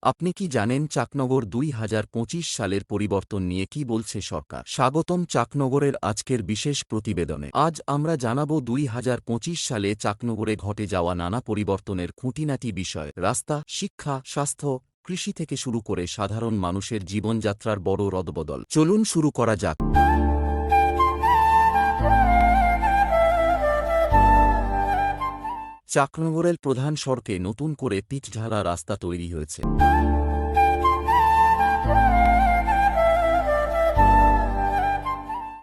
আপনি কি জানেন চাকনগর ২০২৫ সালের পরিবর্তন নিয়ে কি বলছে সরকার? স্বাগতম চাকনগরের আজকের বিশেষ প্রতিবেদনে। আজ আমরা জানাব ২০২৫ সালে চাকনগরে ঘটে যাওয়া নানা পরিবর্তনের খুঁটিনাটি বিষয়। রাস্তা, শিক্ষা, স্বাস্থ্য, কৃষি থেকে শুরু করে সাধারণ মানুষের জীবনযাত্রার বড় রদবদল। চলুন শুরু করা যাক। চাকনগরের প্রধান সড়কে নতুন করে পিচঢালা রাস্তা তৈরি হয়েছে।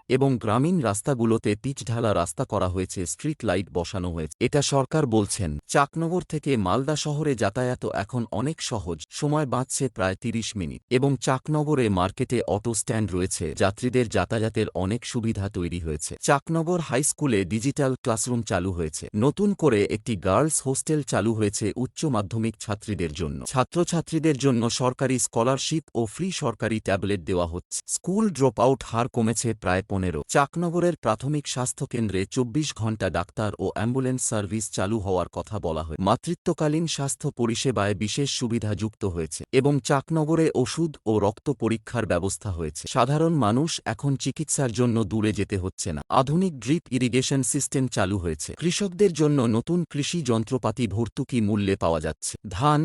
এবং গ্রামীণ রাস্তাগুলোতে পিচঢালা রাস্তা করা হয়েছে, স্ট্রিট লাইট বসানো হয়েছে। এটা সরকার বলছেন। চাকনগর থেকে মালদা শহরে যাতায়াত এখন অনেক সহজ, সময় বাঁচছে প্রায় ৩০ মিনিট। এবং চাকনগরে মার্কেটে অটো স্ট্যান্ড রয়েছে, যাত্রীদের যাতায়াতের অনেক সুবিধা তৈরি হয়েছে। চাকনগর হাই স্কুলে ডিজিটাল ক্লাসরুম চালু হয়েছে। নতুন করে একটি গার্লস হোস্টেল চালু হয়েছে উচ্চ মাধ্যমিক ছাত্রীদের জন্য। ছাত্রছাত্রীদের জন্য সরকারি স্কলারশিপ ও ফ্রি সরকারি ট্যাবলেট দেওয়া হচ্ছে। স্কুল ড্রপ আউট হার কমেছে প্রায় ১৫। চাকনগরের প্রাথমিক স্বাস্থ্যকেন্দ্রে ২৪ ঘণ্টা ডাক্তার ও অ্যাম্বুলেন্স সার্ভিস চালু হওয়ার কথা বলা হয়। মাতৃত্বকালীন স্বাস্থ্য পরিষেবায় বিশেষ সুবিধা যুক্ত হয়েছে এবং চাকনগরে ওষুধ ও রক্ত পরীক্ষার ব্যবস্থা হয়েছে। সাধারণ মানুষ এখন চিকিৎসার জন্য দূরে যেতে হচ্ছে না। আধুনিক ড্রিপ ইরিগেশন সিস্টেম চালু হয়েছে। কৃষকদের জন্য নতুন কৃষি যন্ত্রপাতি ভর্তুকি মূল্যে পাওয়া যাচ্ছে। ধান,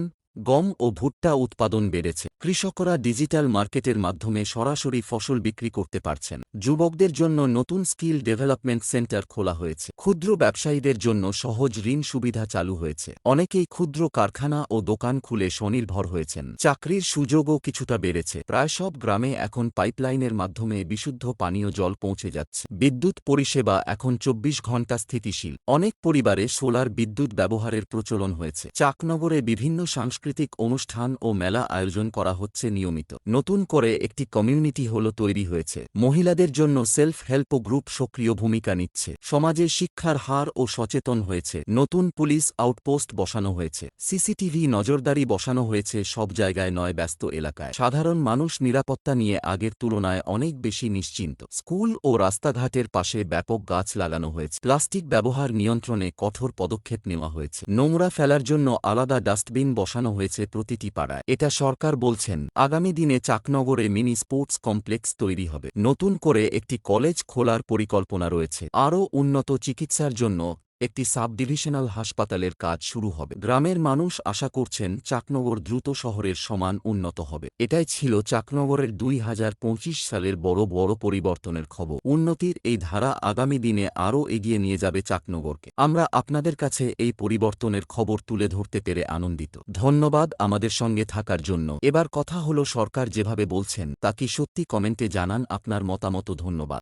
গম ও ভুট্টা উৎপাদন বেড়েছে। কৃষকরা ডিজিটাল মার্কেটের মাধ্যমে সরাসরি ফসল বিক্রি করতে পারছেন। যুবকদের জন্য নতুন স্কিল ডেভেলপমেন্ট সেন্টার খোলা হয়েছে। ক্ষুদ্র ব্যবসায়ীদের জন্য সহজ ঋণ সুবিধা চালু হয়েছে। অনেকেই ক্ষুদ্র কারখানা ও দোকান খুলে স্বনির্ভর হয়েছেন। চাকরির সুযোগও কিছুটা বেড়েছে। প্রায় সব গ্রামে এখন পাইপলাইনের মাধ্যমে বিশুদ্ধ পানীয় জল পৌঁছে যাচ্ছে। বিদ্যুৎ পরিষেবা এখন ২৪ ঘণ্টা স্থিতিশীল। অনেক পরিবারে সোলার বিদ্যুৎ ব্যবহারের প্রচলন হয়েছে। চাকনগরে বিভিন্ন সাংস্কৃতিক অনুষ্ঠান ও মেলা আয়োজন করা হচ্ছে নিয়মিত। নতুন করে একটি কমিউনিটি হল তৈরি হয়েছে। মহিলাদের জন্য সেলফ হেল্প গ্রুপ সক্রিয় ভূমিকা নিচ্ছে। সমাজে শিক্ষার হার ও সচেতন হয়েছে। নতুন পুলিশ আউটপোস্ট বসানো হয়েছে। সিসিটিভি নজরদারি বসানো হয়েছে সব জায়গায় নয়, ব্যস্ত এলাকায়। সাধারণ মানুষ নিরাপত্তা নিয়ে আগের তুলনায় অনেক বেশি নিশ্চিন্ত। স্কুল ও রাস্তাঘাটের পাশে ব্যাপক গাছ লাগানো হয়েছে। প্লাস্টিক ব্যবহার নিয়ন্ত্রণে কঠোর পদক্ষেপ নেওয়া হয়েছে। নোংরা ফেলার জন্য আলাদা ডাস্টবিন বসানো হয়েছে প্রতিটি পাড়ায়। এটা সরকার বলছেন। আগামী দিনে চাকনগরে মিনি স্পোর্টস কমপ্লেক্স তৈরি হবে। নতুন করে একটি কলেজ খোলার পরিকল্পনা রয়েছে। আরও উন্নত চিকিৎসার জন্য একটি সাব ডিভিশনাল হাসপাতালের কাজ শুরু হবে। গ্রামের মানুষ আশা করছেন চাকনগর দ্রুত শহরের সমান উন্নত হবে। এটাই ছিল চাকনগরের ২০২৫ সালের বড় বড় পরিবর্তনের খবর। উন্নতির এই ধারা আগামী দিনে আরও এগিয়ে নিয়ে যাবে চাকনগরকে। আমরা আপনাদের কাছে এই পরিবর্তনের খবর তুলে ধরতে পেরে আনন্দিত। ধন্যবাদ আমাদের সঙ্গে থাকার জন্য। এবার কথা হলো, সরকার যেভাবে বলছেন তা কি সত্যি? কমেন্টে জানান আপনার মতামত। ধন্যবাদ।